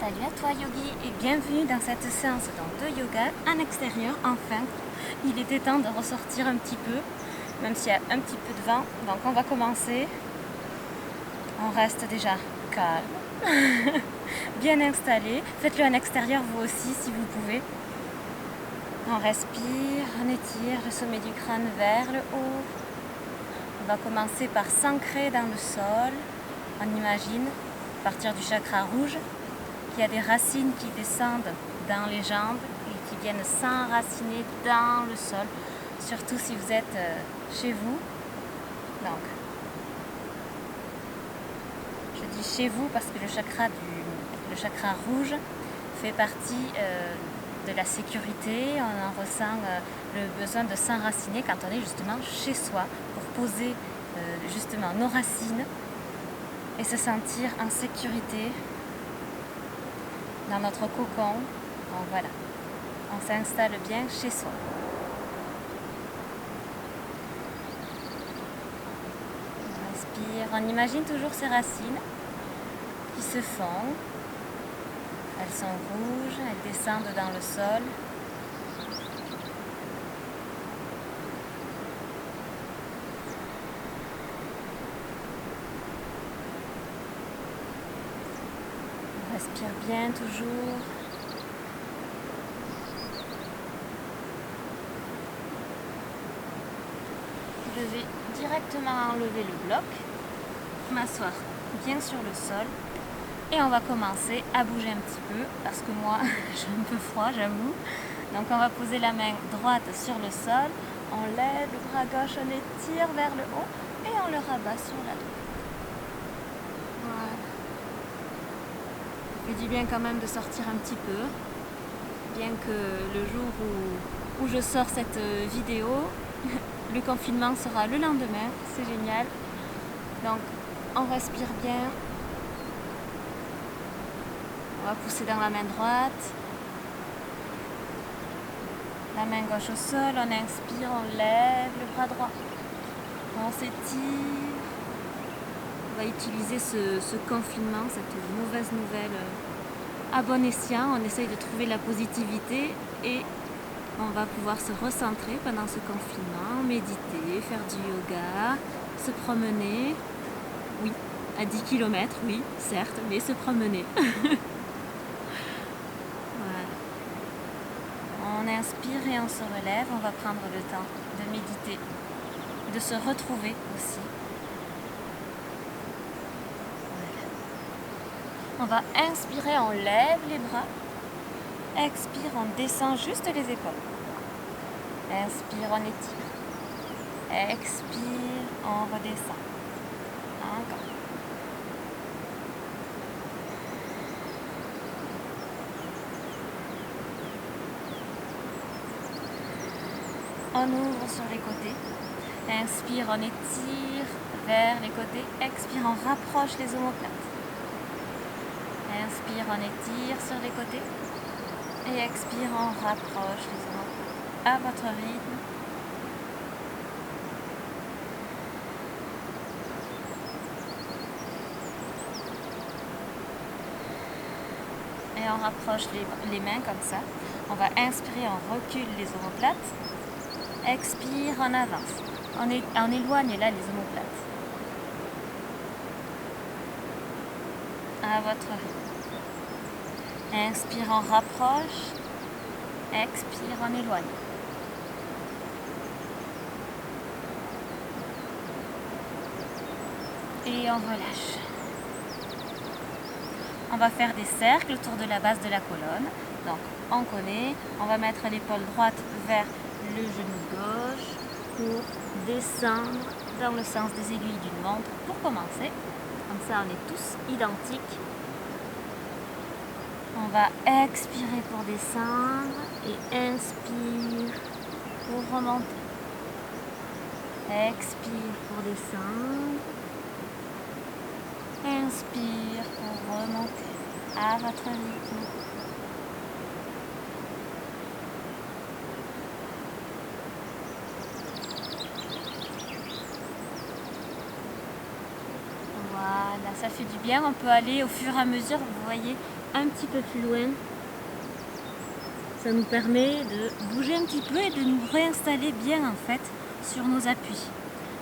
Salut à toi Yogi et bienvenue dans cette séance de yoga en extérieur. Enfin, il était temps de ressortir un petit peu, même s'il y a un petit peu de vent. Donc on va commencer. On reste déjà calme, bien installé. Faites-le en extérieur vous aussi si vous pouvez. On respire, on étire le sommet du crâne vers le haut. On va commencer par s'ancrer dans le sol. On imagine, à partir du chakra rouge, qu'il y a des racines qui descendent dans les jambes et qui viennent s'enraciner dans le sol, surtout si vous êtes chez vous. Donc, je dis chez vous parce que le chakra rouge fait partie de la sécurité. On en ressent le besoin de s'enraciner quand on est justement chez soi pour poser justement nos racines et se sentir en sécurité dans notre cocon. Donc voilà, on s'installe bien chez soi. On respire, on imagine toujours ces racines qui se font. Elles sont rouges, elles descendent dans le sol. On respire bien toujours. Je vais directement enlever le bloc, m'asseoir bien sur le sol et on va commencer à bouger un petit peu parce que moi j'ai un peu froid, j'avoue. Donc on va poser la main droite sur le sol, on lève le bras gauche, on étire vers le haut et on le rabat sur la dos. Voilà. Ça fait du bien quand même de sortir un petit peu, bien que le jour où je sors cette vidéo, le confinement sera le lendemain, c'est génial. Donc on respire bien. On va pousser dans la main droite. La main gauche au sol, on inspire, on lève le bras droit. On s'étire. On va utiliser ce confinement, cette mauvaise nouvelle à bon escient. On essaye de trouver la positivité et on va pouvoir se recentrer pendant ce confinement, méditer, faire du yoga, se promener. Oui, à 10 km, oui, certes, mais se promener. Voilà. On inspire et on se relève. On va prendre le temps de méditer, de se retrouver aussi. Voilà. On va inspirer, on lève les bras. Expire, on descend juste les épaules. Inspire, on étire. Expire, on redescend. Encore. On ouvre sur les côtés. Inspire, on étire vers les côtés. Expire, on rapproche les omoplates. Inspire, on étire sur les côtés. Et expire, on rapproche les omoplates à votre rythme. Et on rapproche les mains comme ça. On va inspirer, on recule les omoplates. Expire, on avance. On éloigne là les omoplates. À votre rythme. Inspire, on rapproche. Expire, on éloigne. Et on relâche. On va faire des cercles autour de la base de la colonne. Donc, on connaît. On va mettre l'épaule droite vers le genou gauche pour descendre dans le sens des aiguilles d'une montre pour commencer. Comme ça, on est tous identiques. On va expirer pour descendre et inspire pour remonter. Expire pour descendre. Inspire pour remonter à votre rythme. Voilà, ça fait du bien. On peut aller au fur et à mesure, vous voyez, un petit peu plus loin. Ça nous permet de bouger un petit peu et de nous réinstaller bien en fait sur nos appuis.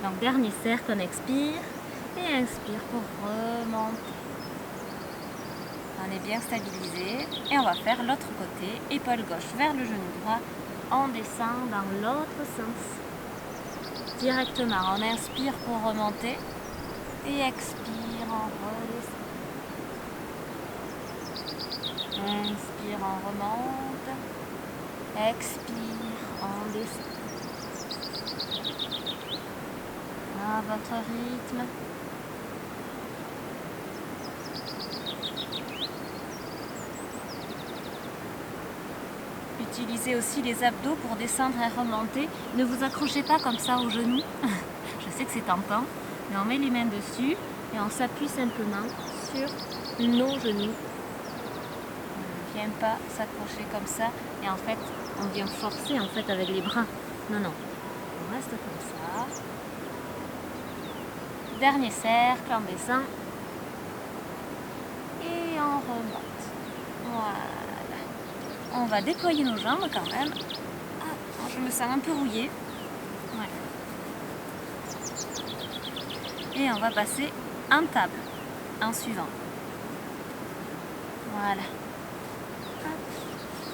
Donc dernier cercle, on expire et inspire pour remonter. On est bien stabilisé et on va faire l'autre côté, épaule gauche vers le genou droit. On descend dans l'autre sens. Directement, on inspire pour remonter et expire, on redescend. Inspire, on remonte. Expire, on descend. À votre rythme. Utilisez aussi les abdos pour descendre et remonter. Ne vous accrochez pas comme ça aux genoux. Je sais que c'est tentant, mais on met les mains dessus et on s'appuie simplement sur nos genoux. On ne vient pas s'accrocher comme ça et en fait, on vient forcer en fait avec les bras. Non, non. On reste comme ça. Dernier cercle, on descend et on remonte. Voilà. On va déployer nos jambes quand même. Ah, je me sens un peu rouillée. Voilà. Et on va passer en table, en suivant. Voilà.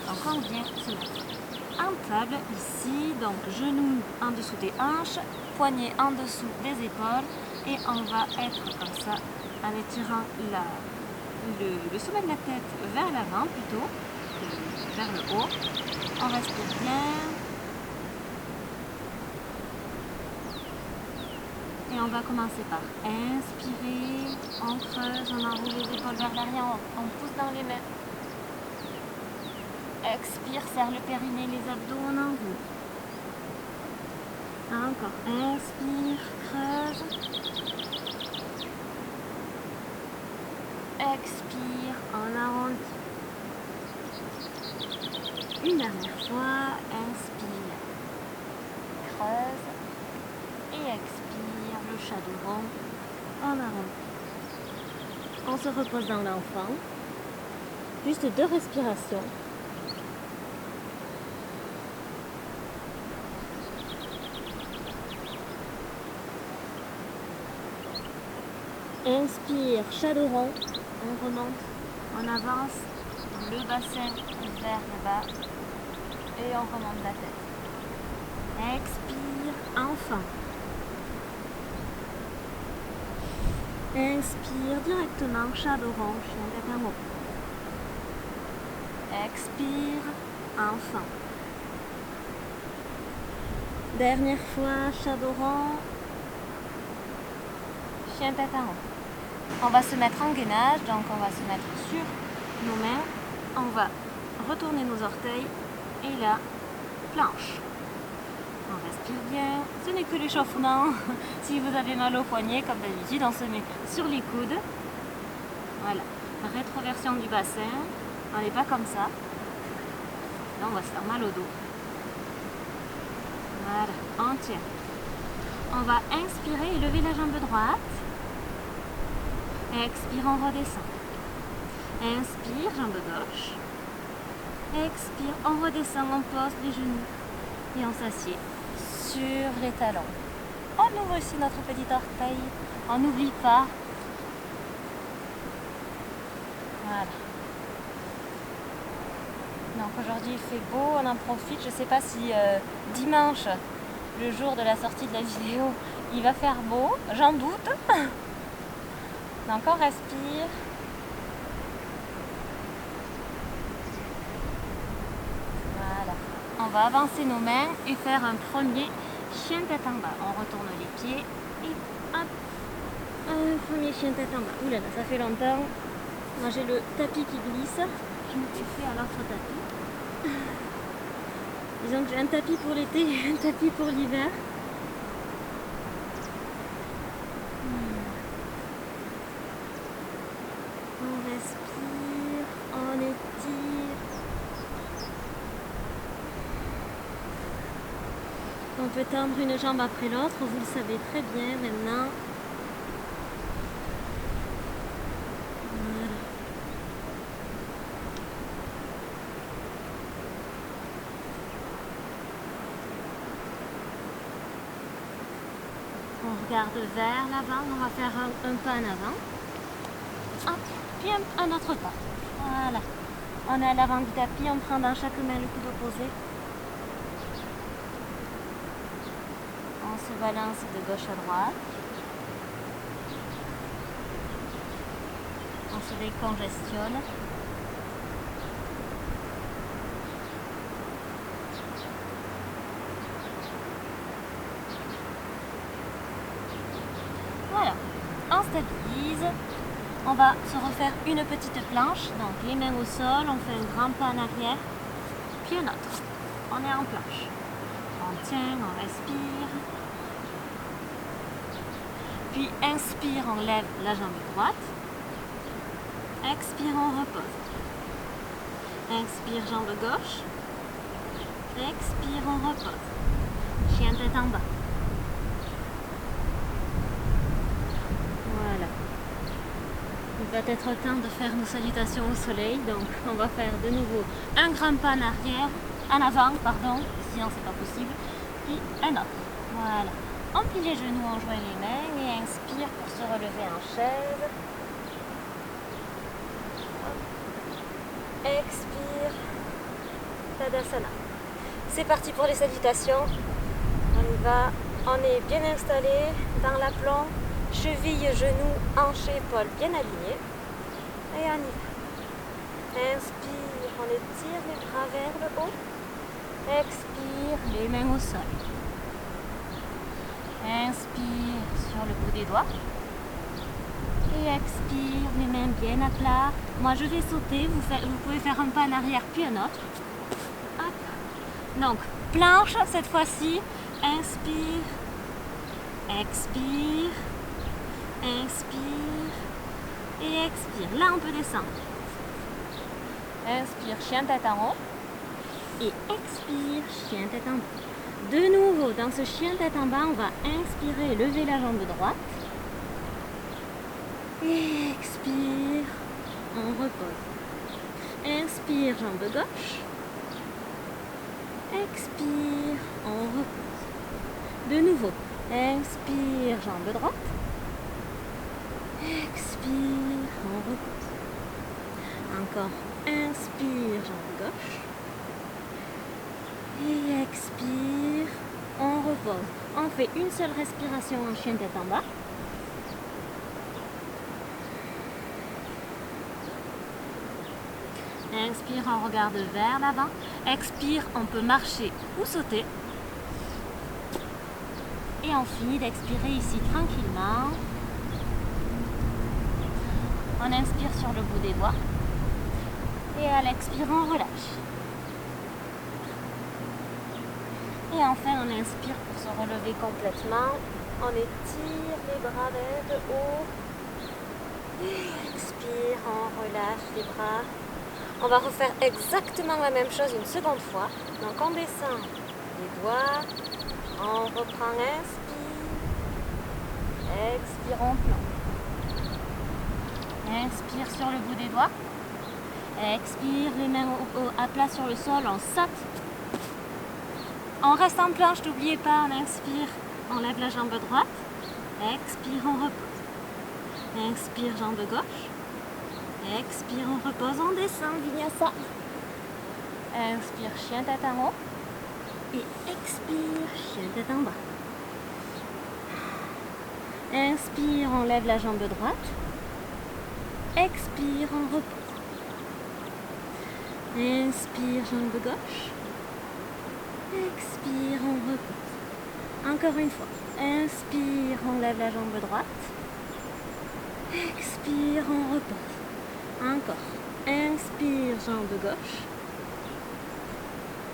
Donc on vient se mettre en table ici. Donc genoux en dessous des hanches, poignets en dessous des épaules. Et on va être comme ça en étirant le sommet de la tête vers l'avant plutôt. Vers le haut. On respire bien. Et on va commencer par inspirer. On creuse, on enroule les épaules vers l'arrière, on pousse dans les mains. Expire, serre le périnée, les abdos, on enroule. Encore. Inspire, creuse. Expire, on arrondit. Une dernière fois, inspire, creuse et expire le chaudron en arrondi. On se repose dans l'enfant, juste 2 respirations. Inspire, chaudron, on remonte, on avance le bassin vers le bas. Et on remonte la tête. Expire, enfin. Inspire directement, chaudron, chien tête en haut. Expire, enfin. Dernière fois, chaudron, chien tête en haut. On va se mettre en gainage, donc on va se mettre sur nos mains. On va retourner nos orteils. Et là, planche. On respire bien. Ce n'est que l'échauffement. Si vous avez mal au poignet, comme d'habitude, on se met sur les coudes. Voilà. Rétroversion du bassin. On n'est pas comme ça. Là, on va se faire mal au dos. Voilà. On tient. On va inspirer et lever la jambe droite. Expire, on redescend. Inspire, jambe gauche. Expire, on redescend, on pose les genoux et on s'assied sur les talons. On ouvre ici notre petit orteil, on n'oublie pas. Voilà. Donc aujourd'hui il fait beau, on en profite. Je ne sais pas si dimanche, le jour de la sortie de la vidéo, il va faire beau, j'en doute. Donc on respire. On va avancer nos mains et faire un premier chien tête en bas. On retourne les pieds et hop, un premier chien tête en bas. Ouh là là, ça fait longtemps. Moi j'ai le tapis qui glisse. Je me suis fait à l'autre tapis. Disons que j'ai un tapis pour l'été et un tapis pour l'hiver. On respire, on étire. On peut tendre une jambe après l'autre, vous le savez très bien maintenant. Voilà. On regarde vers l'avant, on va faire un pas en avant. Hop, puis un autre pas. Voilà. On est à l'avant du tapis, on prend dans chaque main le coude opposé. On se balance de gauche à droite. On se décongestionne. Voilà, on stabilise. On va se refaire une petite planche, donc les mains au sol, on fait un grand pas en arrière, puis un autre. On est en planche. On tient, on respire. Puis inspire, on lève la jambe droite. Expire, on repose. Inspire, jambe gauche. Expire, on repose. Chien tête en bas. Voilà. Il va être temps de faire nos salutations au soleil. Donc on va faire de nouveau un grand pas en arrière, en avant, pardon, sinon c'est pas possible. Puis un autre. Voilà. On plie les genoux, on joint les mains et inspire pour se relever en chaise. Expire. Tadasana. C'est parti pour les salutations. On y va. On est bien installé dans l'aplomb. Cheville, genoux, hanches, épaules bien alignés. Et on y va. Inspire, on étire les bras vers le haut. Expire, les mains au sol. Inspire sur le bout des doigts. Et expire, les mains bien à plat. Moi je vais sauter, vous pouvez faire un pas en arrière puis un autre. Hop. Donc, planche cette fois-ci. Inspire, expire. Inspire et expire. Là, on peut descendre. Inspire, chien tête en haut. Et expire, chien tête en bas. De nouveau, dans ce chien tête en bas, on va inspirer, lever la jambe droite. Et expire, on repose. Inspire, jambe gauche. Expire, on repose. De nouveau, inspire, jambe droite. Expire, on repose. Encore, inspire, jambe gauche. Et expire, on repose. On fait une seule respiration en chien tête en bas. Inspire, on regarde vers l'avant. Expire, on peut marcher ou sauter. Et on finit d'expirer ici tranquillement. On inspire sur le bout des doigts. Et à l'expire, on relâche. Et enfin, on inspire pour se relever complètement. On étire les bras vers le haut. Et expire, on relâche les bras. On va refaire exactement la même chose une seconde fois. Donc on descend les doigts. On reprend, inspire. Expire, on plonge. Inspire sur le bout des doigts. Expire, les mains à plat sur le sol, on saute. On reste en planche, n'oubliez pas, on inspire, on lève la jambe droite. Expire, on repose. Inspire, jambe gauche. Expire, on repose, on descend, vinyasa. Inspire, chien tête en haut. Et expire, chien tête en bas. Inspire, on lève la jambe droite. Expire, on repose. Inspire, jambe gauche. Expire, on repose. Encore une fois. Inspire, on lève la jambe droite. Expire, on repose. Encore. Inspire, jambe gauche.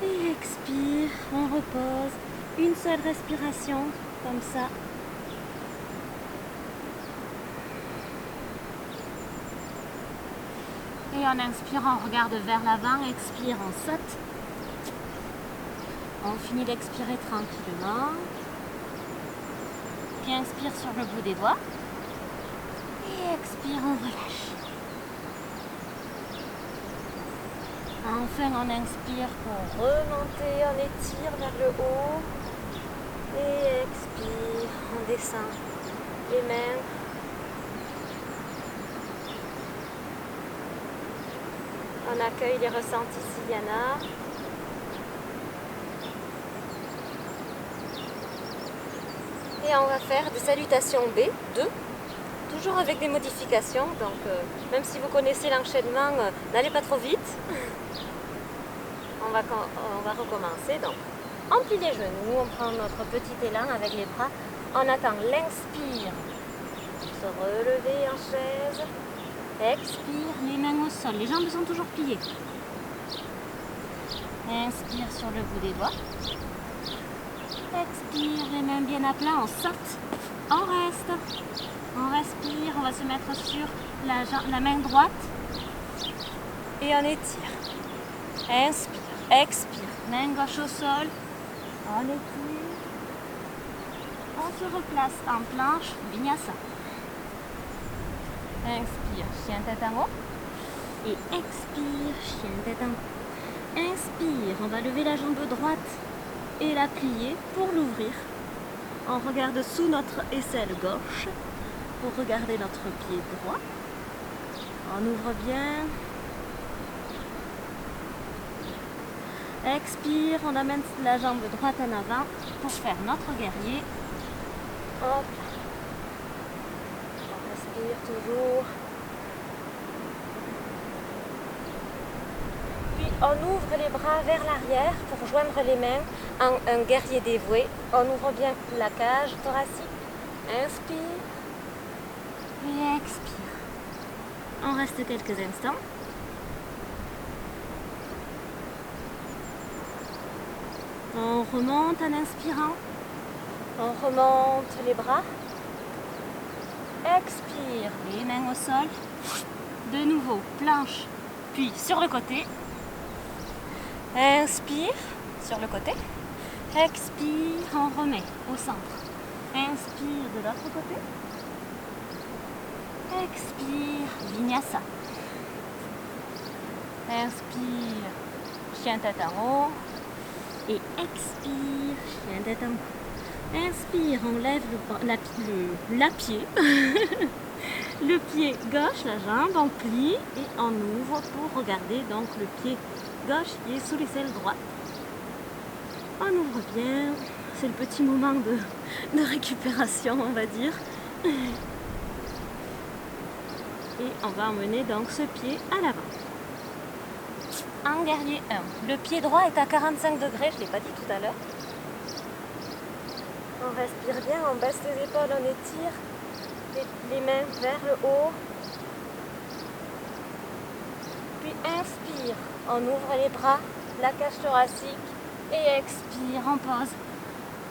Et expire, on repose. Une seule respiration, comme ça. Et en inspirant, on regarde vers l'avant. Expire, on saute. On finit d'expirer tranquillement. Puis inspire sur le bout des doigts. Et expire, on relâche. Enfin, on inspire pour remonter. On étire vers le haut. Et expire, on descend. descend les mains. On accueille les ressentis s'il y en a. Et on va faire des salutations B2, toujours avec des modifications. Donc même si vous connaissez l'enchaînement, n'allez pas trop vite. On va recommencer. Donc on plie les genoux, on prend notre petit élan avec les bras. On attend l'inspire, se relever en chaise. Expire, les mains au sol, les jambes sont toujours pliées. Inspire sur le bout des doigts. Expire, les mains bien à plat, on saute, on reste. On respire, on va se mettre sur la main droite et on étire. Inspire, expire, main gauche au sol, on étire. On se replace en planche, vinyasa. Inspire, chien tête en haut. Et expire, chien tête en haut. Inspire, on va lever la jambe droite et la plier pour l'ouvrir. On regarde sous notre aisselle gauche pour regarder notre pied droit. On ouvre bien. Expire, on amène la jambe droite en avant pour faire notre guerrier. Hop. On respire toujours. Puis on ouvre les bras vers l'arrière pour joindre les mains en un guerrier dévoué. On ouvre bien la cage thoracique. Inspire. Et expire. On reste quelques instants. On remonte en inspirant. On remonte les bras. Expire, les mains au sol. De nouveau, planche, puis sur le côté. Inspire, sur le côté. Expire, on remet au centre. Inspire de l'autre côté. Expire, vinyasa. Inspire, chien tête en haut. Et expire, chien tête en haut. Inspire, on lève la pied. Le pied gauche, la jambe, on plie et on ouvre pour regarder donc le pied gauche qui est sous l'aisselle droite. On ouvre bien. C'est le petit moment de récupération, on va dire. Et on va emmener donc ce pied à l'avant. En guerrier 1. Le pied droit est à 45 degrés, je ne l'ai pas dit tout à l'heure. On respire bien, on baisse les épaules, on étire les mains vers le haut. Puis inspire, on ouvre les bras, la cage thoracique. Et expire, on pose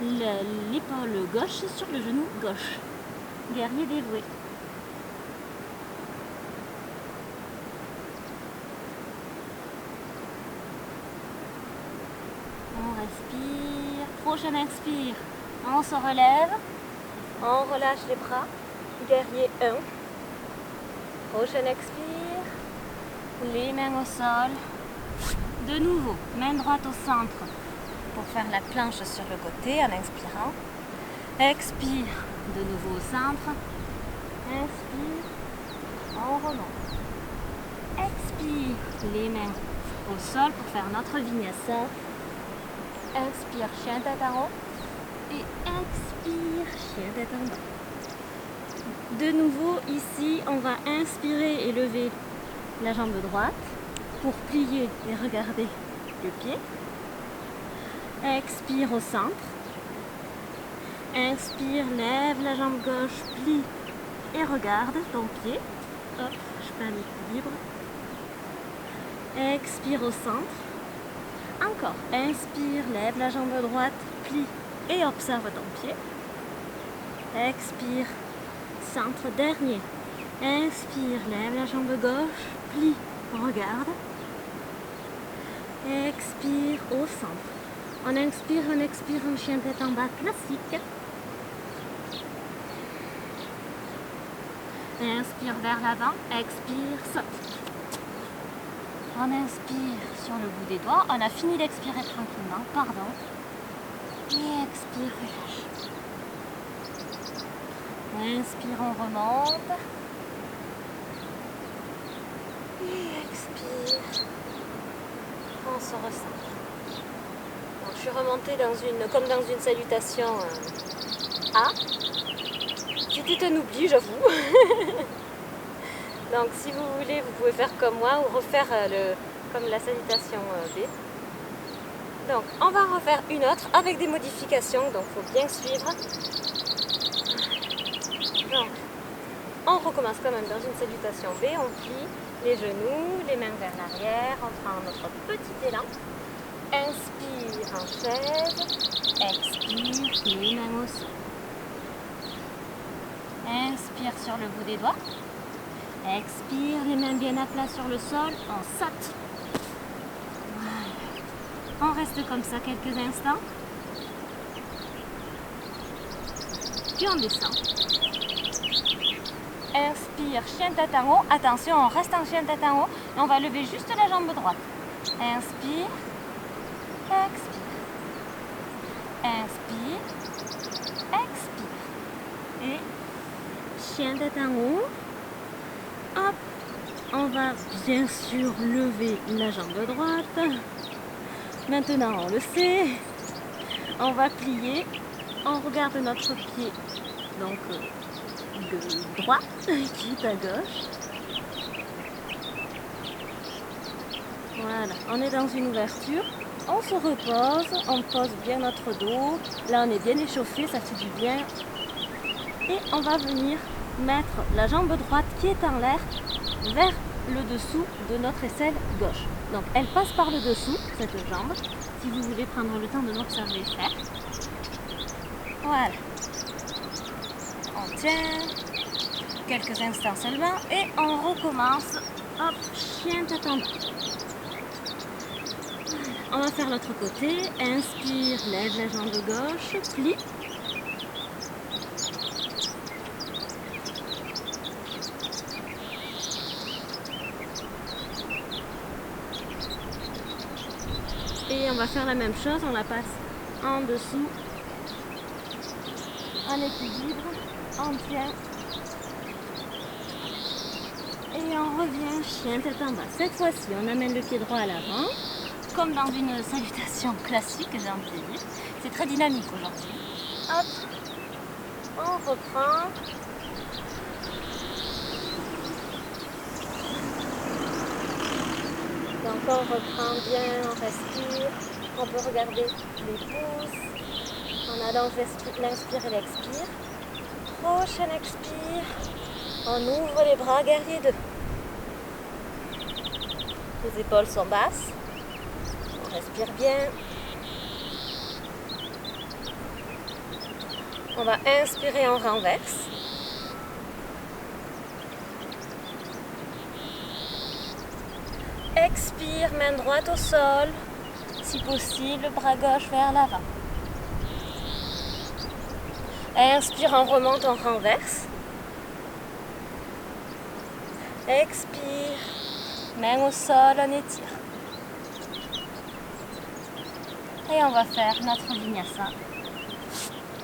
l'épaule gauche sur le genou gauche. Guerrier dévoué. On respire. Prochain expire. On se relève. On relâche les bras. Guerrier 1. Prochain expire. Les mains au sol. De nouveau, main droite au centre pour faire la planche sur le côté en inspirant. Expire. De nouveau au centre. Inspire. On remonte. Expire. Les mains au sol pour faire notre vinyasa. Inspire, chien tête en haut. Et expire, chien tête en bas. De nouveau, ici, on va inspirer et lever la jambe droite pour plier et regarder le pied. Expire au centre. Inspire, lève la jambe gauche, plie et regarde ton pied. Hop, je fais un équilibre. Expire au centre. Encore. Inspire, lève la jambe droite, plie et observe ton pied. Expire, centre dernier. Inspire, lève la jambe gauche, plie, regarde. Expire au centre. On expire en chien tête en bas classique. Inspire vers l'avant, expire, saute. On inspire sur le bout des doigts. On a fini d'expirer tranquillement, pardon. Et expire, relâche. Inspire, on remonte. Et expire. On se recentre. Donc, je suis remontée comme dans une salutation A. C'était un oubli, j'avoue. Donc si vous voulez, vous pouvez faire comme moi ou refaire comme la salutation B. Donc on va refaire une autre avec des modifications, donc il faut bien suivre. Donc on recommence quand même dans une salutation B, on plie les genoux, les mains vers l'arrière, on prend notre petit élan. Inspire en chaise, expire, les mains au sol. Inspire sur le bout des doigts. Expire, les mains bien à plat sur le sol, on saute. Voilà. On reste comme ça quelques instants. Puis on descend. Inspire, chien tête en haut. Attention, on reste en chien tête en haut. Et on va lever juste la jambe droite. Inspire, expire. Inspire, expire. Et chien tête en haut. Hop, on va bien sûr lever la jambe droite. Maintenant, on le sait. On va plier. On regarde notre pied, donc de droite, qui est à gauche. Voilà, on est dans une ouverture. On se repose, on pose bien notre dos. Là, on est bien échauffé, ça fait du bien. Et on va venir mettre la jambe droite qui est en l'air vers le dessous de notre aisselle gauche. Donc elle passe par le dessous, cette jambe, si vous voulez prendre le temps de m'observer faire. Voilà. On tient quelques instants seulement et on recommence. Hop, chien tête en bas. On va faire l'autre côté. Inspire, lève la jambe gauche, plie. Et on va faire la même chose, on la passe en dessous, en équilibre, on tient. Et on revient chien tête en bas. Cette fois-ci, on amène le pied droit à l'avant, comme dans une salutation classique, j'ai envie de dire. C'est très dynamique aujourd'hui. Hop, on reprend. Donc on reprend bien, on respire, on peut regarder les pouces, on allonge l'inspire et l'expire. Prochaine expire, on ouvre les bras, guerrier 2. Les épaules sont basses, on respire bien. On va inspirer, on renverse. Expire, main droite au sol, si possible, bras gauche vers l'avant. Inspire, on remonte, on renverse. Expire, main au sol, on étire. Et on va faire notre vinyasa.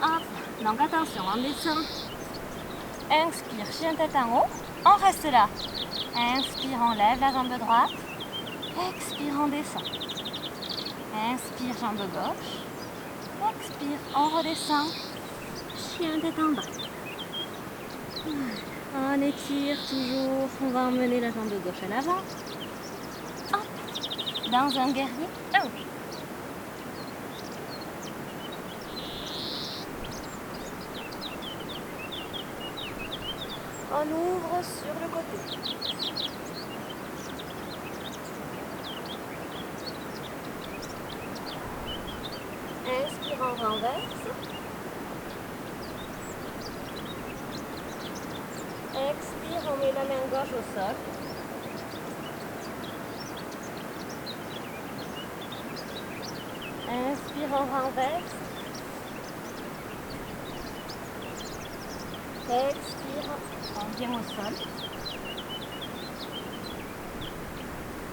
Hop, donc attention, on descend. Inspire, chien tête en haut, on reste là. Inspire, on lève la jambe droite. Expire, on descend. Inspire, jambe gauche. Expire, on redescend. Chien tête en bas. On étire toujours. On va emmener la jambe gauche à l'avant. Hop, dans un guerrier 1. On ouvre sur le côté. Inspire, on renverse. Expire, on met la main gauche au sol. Inspire, on renverse. Expire, on vient au sol.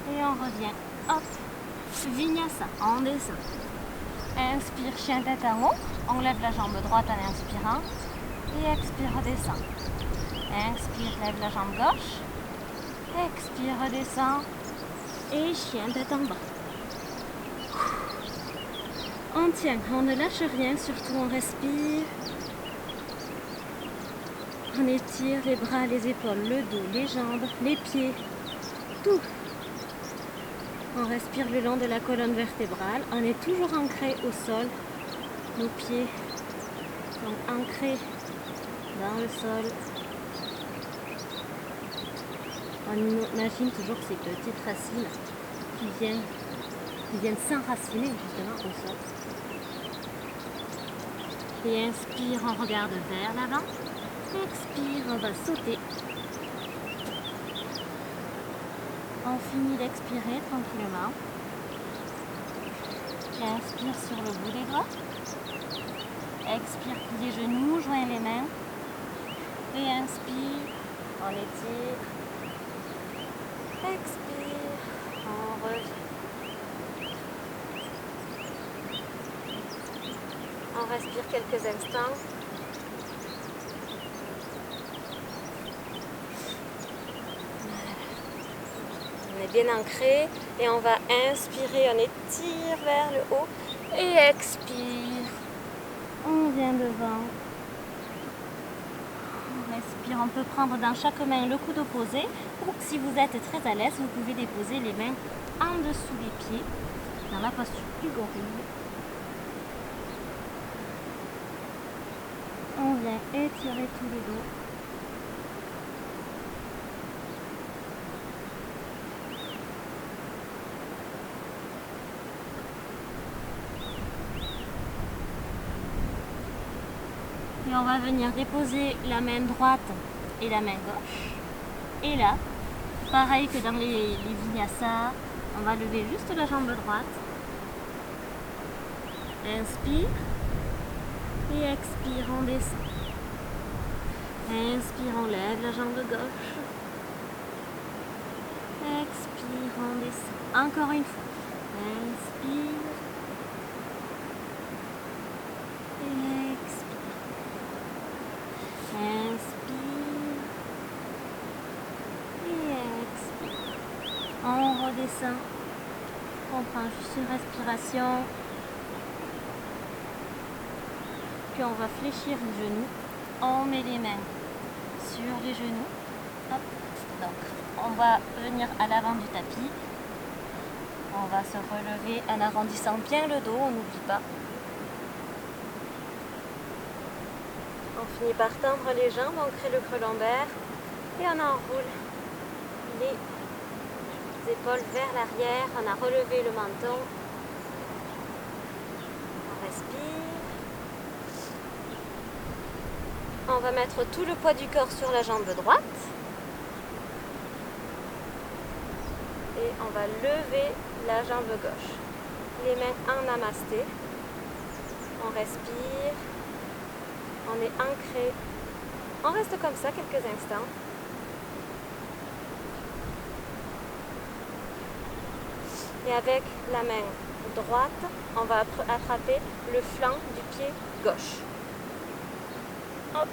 Et on revient. Hop, vinyasa, on descend. Inspire, chien tête en haut. On lève la jambe droite en inspirant. Et expire, redescend. Inspire, lève la jambe gauche. Expire, redescend. Et chien, tête en bas. On tient, on ne lâche rien, surtout on respire. On étire les bras, les épaules, le dos, les jambes, les pieds, tout. On respire le long de la colonne vertébrale. On est toujours ancré au sol. Nos pieds sont ancrés dans le sol. On imagine toujours ces petites racines qui viennent s'enraciner justement au sol. Et inspire, on regarde vers l'avant. Expire, on va sauter. On finit d'expirer tranquillement. Inspire sur le bout des doigts. Expire, plie les genoux, joins les mains. Et inspire, on étire. Expire, on revient. On respire quelques instants. On est bien ancré et on va inspirer, on étire vers le haut et expire. On vient devant. On respire, on peut prendre dans chaque main le coude opposé ou si vous êtes très à l'aise, vous pouvez déposer les mains en dessous des pieds dans la posture du gorille. On vient étirer tout le dos. Et on va venir déposer la main droite et la main gauche. Et là, pareil que dans les vinyasas, on va lever juste la jambe droite. Inspire. Et expire, on descend. Inspire, on lève la jambe gauche. Expire, on descend. Encore une fois. Inspire. Et expire. Inspire. Et expire. On redescend. On prend juste une respiration. Puis on va fléchir les genoux. On met les mains sur les genoux. Hop. Donc, on va venir à l'avant du tapis. On va se relever en arrondissant bien le dos, on n'oublie pas. On finit par tendre les jambes, on crée le creux lombaire et on enroule les épaules vers l'arrière. On a relevé le menton. On respire. On va mettre tout le poids du corps sur la jambe droite. Et on va lever la jambe gauche. Les mains en namasté. On respire. On est ancré. On reste comme ça quelques instants. Et avec la main droite, on va attraper le flanc du pied gauche. Hop.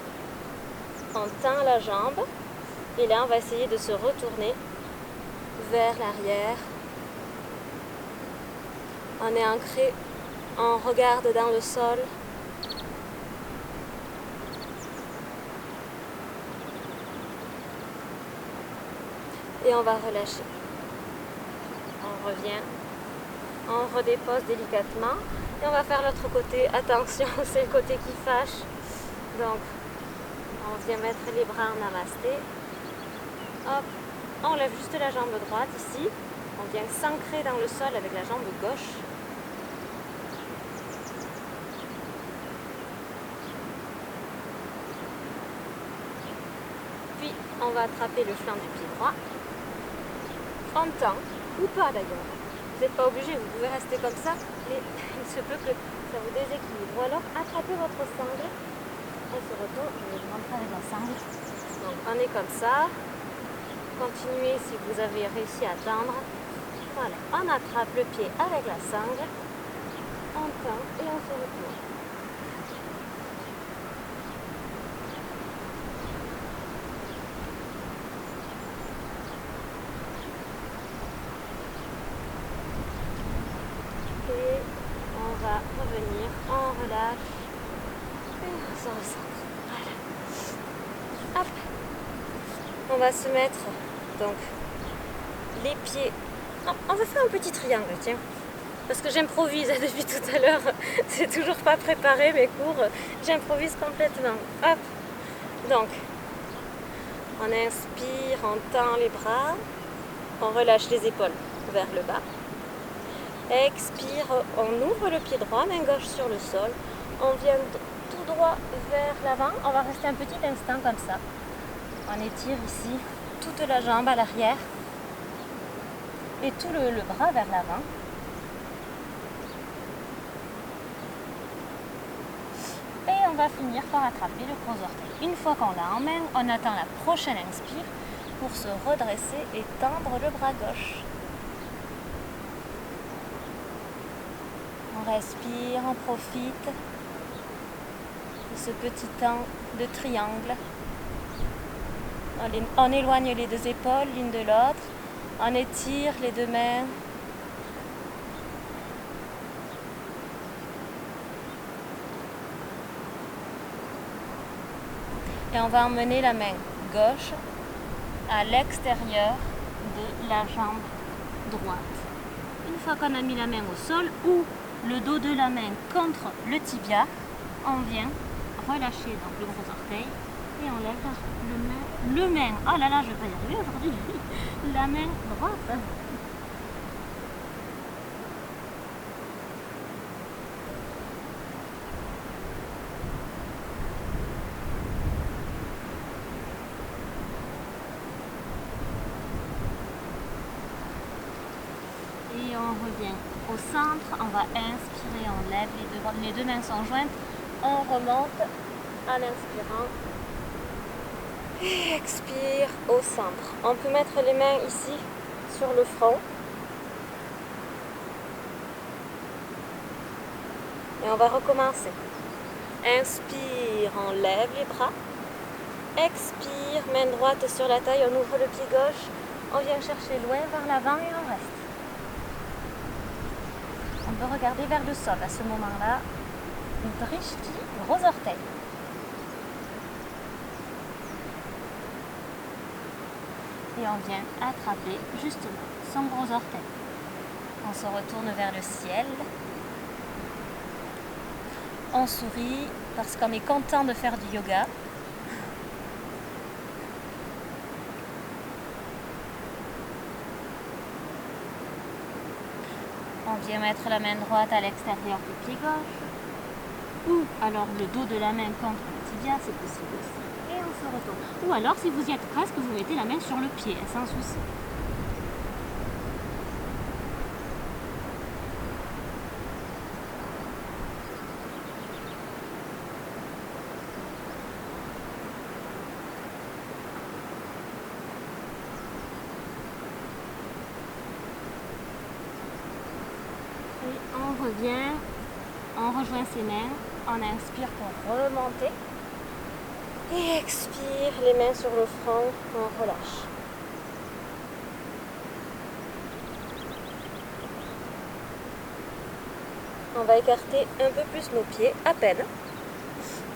On tend la jambe et là on va essayer de se retourner vers l'arrière. On est ancré, on regarde dans le sol. Et on va relâcher. On revient, on redépose délicatement et on va faire l'autre côté. Attention, c'est le côté qui fâche. Donc, on vient mettre les bras en namasté. Hop, on lève juste la jambe droite ici. On vient s'ancrer dans le sol avec la jambe gauche. Puis, on va attraper le flanc du pied droit. On tend, ou pas d'ailleurs. Vous n'êtes pas obligé, vous pouvez rester comme ça, mais il se peut que ça vous déséquilibre. Ou alors, attrapez votre sangle. On se retourne, je vais rentrer avec la sangle. Donc, on est comme ça. Continuez si vous avez réussi à tendre. Voilà, on attrape le pied avec la sangle. On tend et on se retourne. revenir, on relâche et on se recentre. Voilà. Hop. On va se mettre donc les pieds. Non, on va faire un petit triangle, tiens. Parce que j'improvise depuis tout à l'heure. C'est toujours pas préparé mes cours. J'improvise complètement. Hop. Donc, on inspire, on tend les bras. On relâche les épaules vers le bas. Expire, on ouvre le pied droit, main gauche sur le sol. On vient tout droit vers l'avant. On va rester un petit instant comme ça. On étire ici toute la jambe à l'arrière et tout le bras vers l'avant. Et on va finir par attraper le gros orteil. Une fois qu'on l'a en main, on attend la prochaine inspire pour se redresser et tendre le bras gauche. On respire, on profite de ce petit temps de triangle. On éloigne les deux épaules l'une de l'autre. On étire les deux mains. Et on va emmener la main gauche à l'extérieur de la jambe droite. Une fois qu'on a mis la main au sol ou le dos de la main contre le tibia, on vient relâcher donc le gros orteil et on lève le main. Oh là là, je vais pas y arriver aujourd'hui. La main droite. Et on revient au centre, on va inspirer, on lève les deux mains sont jointes, on remonte en inspirant et expire au centre. On peut mettre les mains ici sur le front et on va recommencer. Inspire, on lève les bras, expire, main droite sur la taille, on ouvre le pied gauche, on vient chercher loin vers l'avant et on reste. On peut regarder vers le sol à ce moment-là. Drishti, gros orteil. Et on vient attraper justement son gros orteil. On se retourne vers le ciel. On sourit parce qu'on est content de faire du yoga. On vient mettre la main droite à l'extérieur du pied gauche. Ou alors le dos de la main contre le tibia, c'est possible aussi. Et on se retourne. Ou alors, si vous y êtes presque, vous mettez la main sur le pied, sans souci. On revient, on rejoint ses mains, on inspire pour remonter et expire, les mains sur le front, on relâche. On va écarter un peu plus nos pieds, à peine,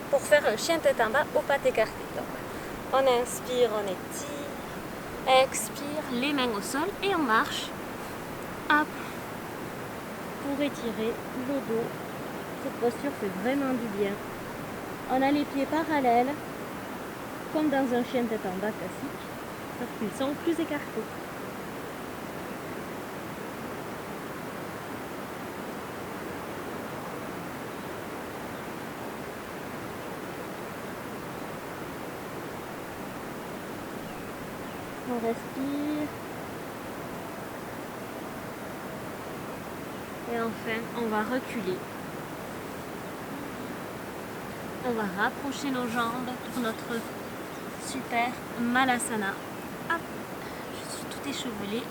pour faire un chien tête en bas aux pattes écartées. Donc, on inspire, on étire, expire, les mains au sol et on marche. Hop. Pour étirer le dos. Cette posture fait vraiment du bien. On a les pieds parallèles, comme dans un chien tête en bas classique, sauf qu'ils sont plus écartés. On respire. Et enfin, on va reculer. On va rapprocher nos jambes pour notre super Malasana. Hop, je suis tout échevelée.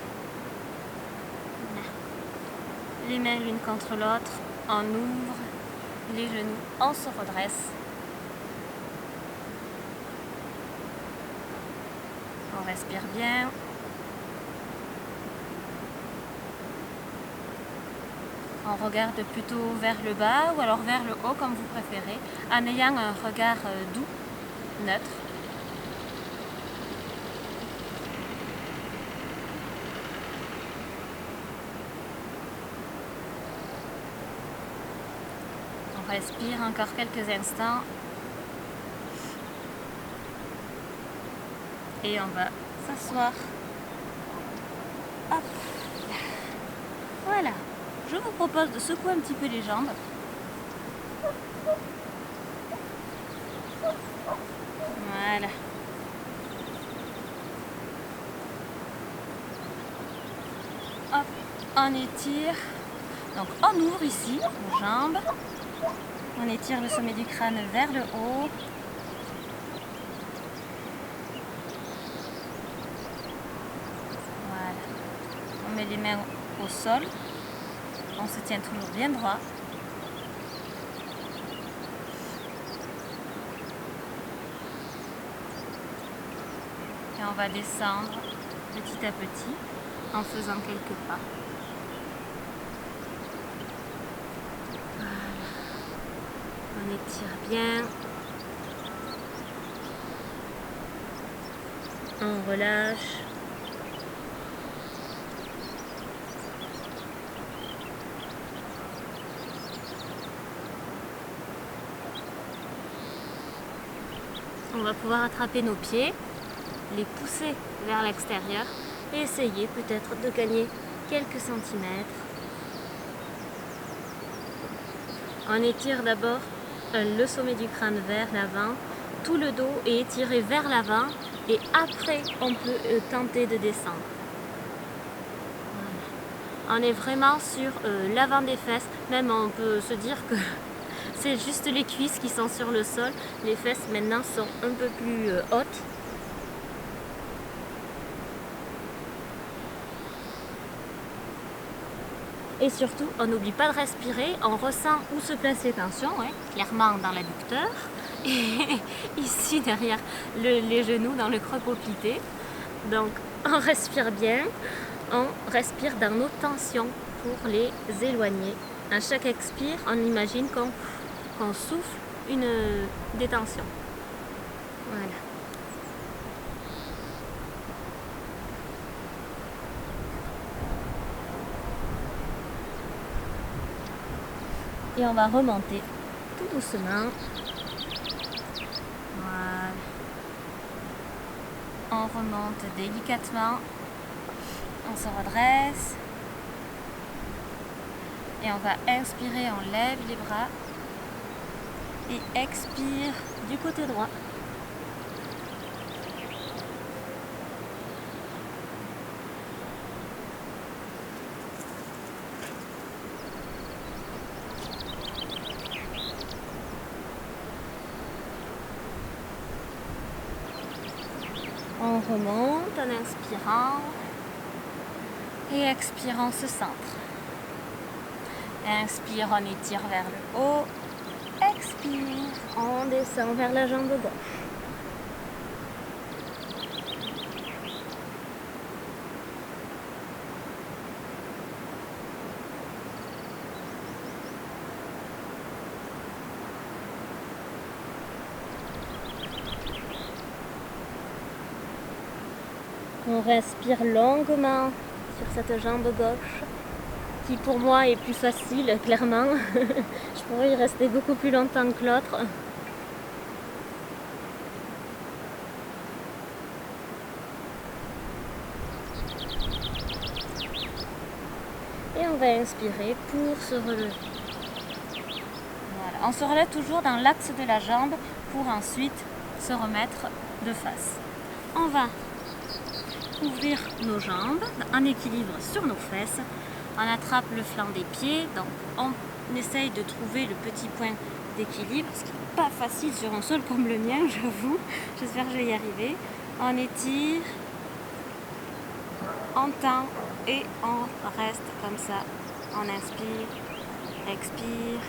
Voilà. Les mains l'une contre l'autre. On ouvre les genoux, on se redresse. On respire bien. On regarde plutôt vers le bas ou alors vers le haut comme vous préférez, en ayant un regard doux, neutre. On respire encore quelques instants. Et on va s'asseoir. Hop. Voilà. Je vous propose de secouer un petit peu les jambes. Voilà. Hop, on étire. Donc on ouvre ici nos jambes. On étire le sommet du crâne vers le haut. Voilà. On met les mains au sol. On se tient toujours bien droit. Et on va descendre petit à petit en faisant quelques pas. Voilà. On étire bien. On relâche. On va pouvoir attraper nos pieds, les pousser vers l'extérieur et essayer peut-être de gagner quelques centimètres. On étire d'abord le sommet du crâne vers l'avant, tout le dos est étiré vers l'avant et après on peut tenter de descendre. Voilà. On est vraiment sur l'avant des fesses, même on peut se dire que c'est juste les cuisses qui sont sur le sol. Les fesses maintenant sont un peu plus hautes. Et surtout, on n'oublie pas de respirer. On ressent où se placent les tensions, clairement dans l'adducteur. Et ici derrière les genoux, dans le creux poplité. Donc on respire bien. On respire dans nos tensions pour les éloigner. À chaque expire, on imagine qu'on souffle une détention. Voilà. Et on va remonter tout doucement. Voilà. On remonte délicatement. On se redresse. Et on va inspirer, on lève les bras. Et expire du côté droit. On remonte en inspirant et expirant, on se centre. Inspire, on étire vers le haut. Expire, on descend vers la jambe gauche. On respire longuement sur cette jambe gauche, qui pour moi est plus facile, clairement. Je pourrais y rester beaucoup plus longtemps que l'autre. Et on va inspirer pour se relever. Voilà. On se relève toujours dans l'axe de la jambe pour ensuite se remettre de face. On va ouvrir nos jambes en équilibre sur nos fesses. On attrape le flanc des pieds, donc on essaye de trouver le petit point d'équilibre, ce qui n'est pas facile sur un sol comme le mien, j'avoue. J'espère que je vais y arriver. On étire, on tend et on reste comme ça. On inspire, expire.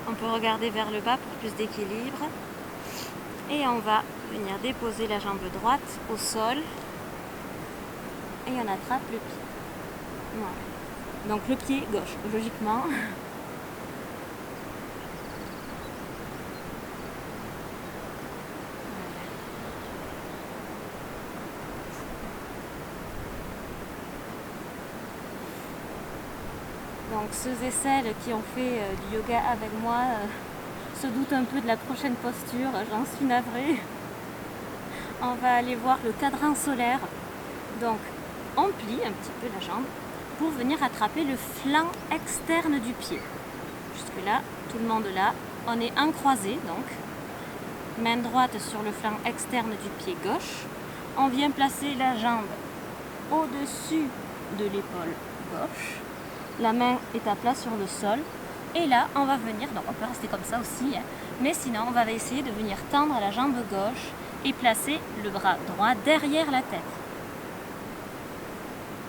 On peut regarder vers le bas pour plus d'équilibre. Et on va venir déposer la jambe droite au sol. et on attrape le pied. Voilà. Donc le pied gauche, logiquement. Donc ceux et celles qui ont fait du yoga avec moi se doutent un peu de la prochaine posture, j'en suis navrée. On va aller voir le cadran solaire. Donc on plie un petit peu la jambe pour venir attraper le flanc externe du pied. Jusque là, tout le monde là. On est en croisé donc. Main droite sur le flanc externe du pied gauche. On vient placer la jambe au-dessus de l'épaule gauche. La main est à plat sur le sol. Et là, on va venir, donc on peut rester comme ça aussi, hein, mais sinon on va essayer de venir tendre la jambe gauche et placer le bras droit derrière la tête.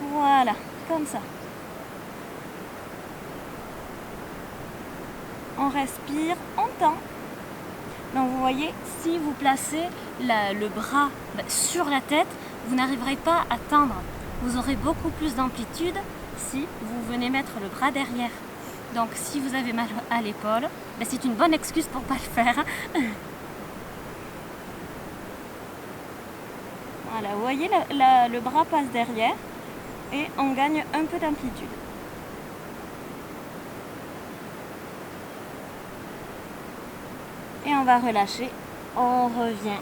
Voilà, comme ça. On respire, on tend. Donc vous voyez, si vous placez le bras sur la tête, vous n'arriverez pas à tendre. Vous aurez beaucoup plus d'amplitude si vous venez mettre le bras derrière. Donc si vous avez mal à l'épaule, c'est une bonne excuse pour ne pas le faire. Voilà, vous voyez, le bras passe derrière et on gagne un peu d'amplitude. Et on va relâcher, on revient.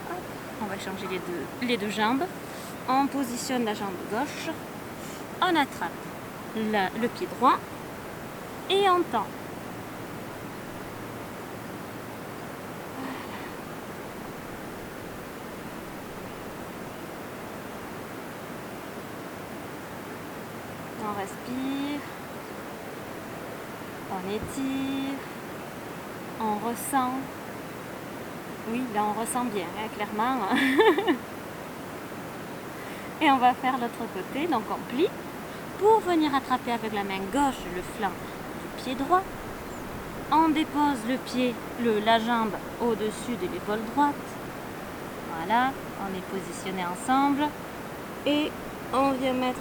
Hop, on va changer les deux jambes. On positionne la jambe gauche, on attrape le pied droit et on tend. On respire, on étire, on ressent. Oui, là on ressent bien, hein, clairement. Et on va faire l'autre côté, donc on plie pour venir attraper avec la main gauche le flanc du pied droit. On dépose la jambe au-dessus de l'épaule droite. Voilà, on est positionné ensemble. Et on vient mettre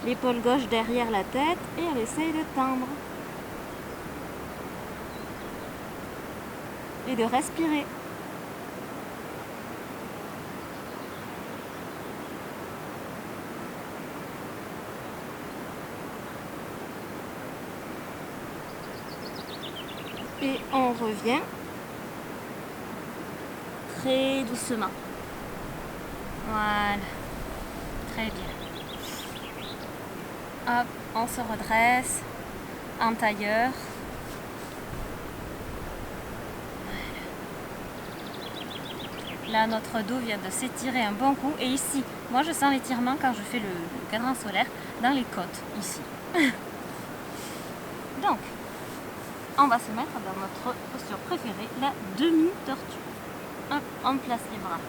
l'épaule gauche derrière la tête et on essaye de tendre. Et de respirer. Et on revient très doucement. Voilà. Très bien. Hop, on se redresse en tailleur. Là, notre dos vient de s'étirer un bon coup. Et ici, moi je sens l'étirement quand je fais le cadran solaire dans les côtes, ici. Donc, on va se mettre dans notre posture préférée, la demi-tortue. Hop, on place les bras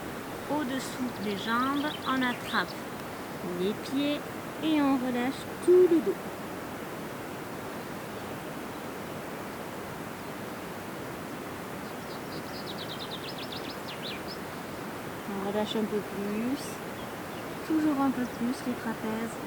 au-dessous des jambes, on attrape les pieds et on relâche tout le dos. On relâche un peu plus, toujours un peu plus les trapèzes.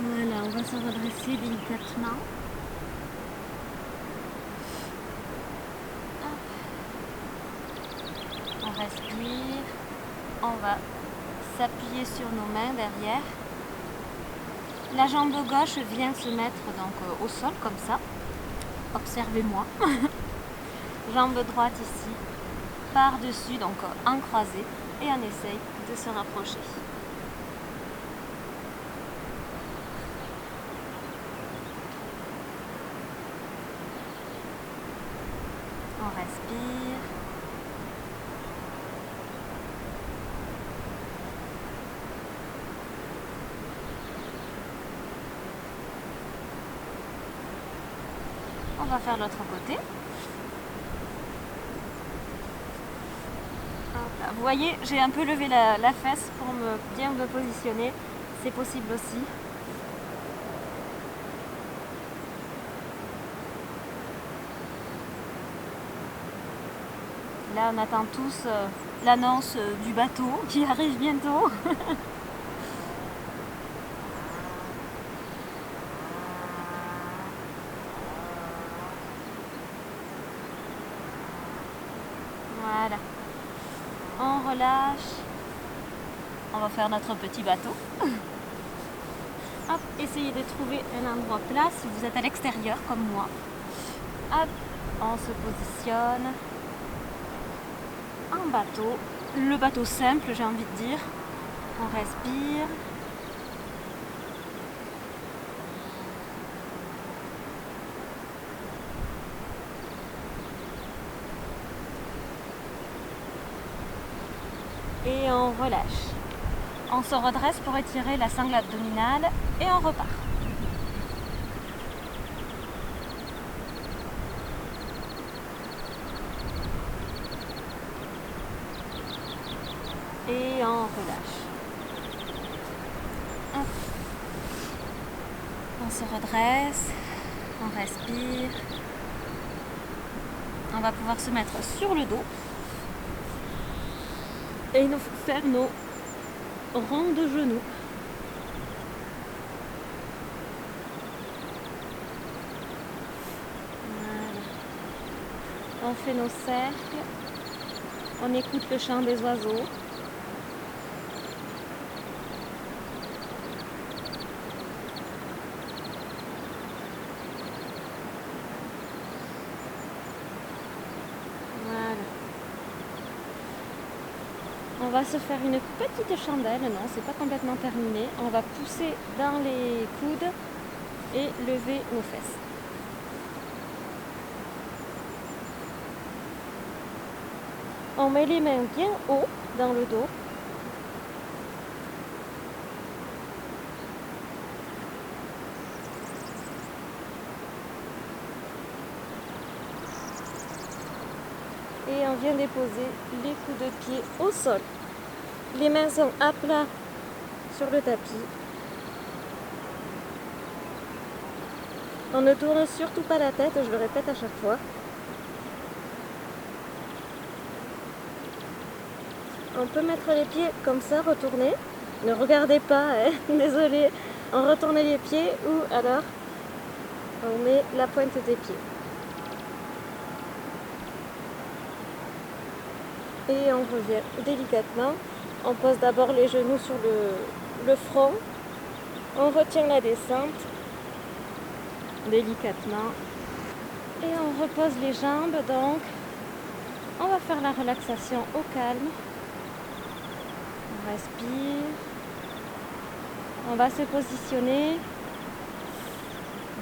Voilà, on va se redresser délicatement. On respire, on va s'appuyer sur nos mains derrière. La jambe gauche vient se mettre donc au sol comme ça. Observez-moi. Jambe droite ici, par-dessus, donc en croisé, et on essaye de se rapprocher. On respire. On va faire l'autre côté. vous voyez, j'ai un peu levé la fesse pour bien me positionner. C'est possible aussi. Là, on attend tous l'annonce du bateau qui arrive bientôt. Voilà. On relâche. On va faire notre petit bateau. Hop, essayez de trouver un endroit plat si vous êtes à l'extérieur comme moi. Hop, on se positionne en bateau. Le bateau simple, j'ai envie de dire. On respire. Et on relâche. On se redresse pour étirer la sangle abdominale et on repart. Et on relâche. Hop. On se redresse, on respire. On va pouvoir se mettre sur le dos et nous faire nos rangs de genoux. Voilà. On fait nos cercles, on écoute le chant des oiseaux. On va se faire une petite chandelle, non, c'est pas complètement terminé. On va pousser dans les coudes et lever nos fesses. On met les mains bien haut dans le dos. Et on vient déposer les coups de pied au sol. Les mains sont à plat sur le tapis. On ne tourne surtout pas la tête, je le répète à chaque fois. On peut mettre les pieds comme ça, retournés. Ne regardez pas, hein, désolé. On retourne les pieds ou alors on met la pointe des pieds. Et on revient délicatement. On pose d'abord les genoux sur le front. On retient la descente délicatement. Et on repose les jambes. Donc, on va faire la relaxation au calme. On respire. On va se positionner.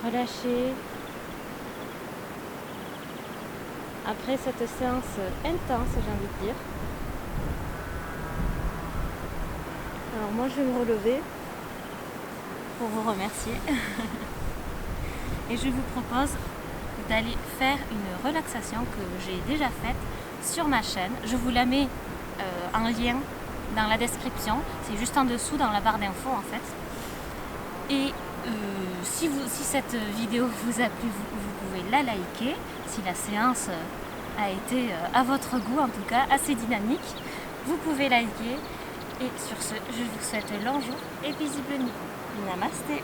Relâcher. Après cette séance intense, j'ai envie de dire. Alors moi, je vais me relever pour vous remercier. Et je vous propose d'aller faire une relaxation que j'ai déjà faite sur ma chaîne. Je vous la mets en lien dans la description. C'est juste en dessous dans la barre d'infos en fait. Et si cette vidéo vous a plu, vous pouvez la liker. Si la séance a été à votre goût, en tout cas assez dynamique, vous pouvez liker. Et sur ce, je vous souhaite un long jour et paisible nuit. Namasté.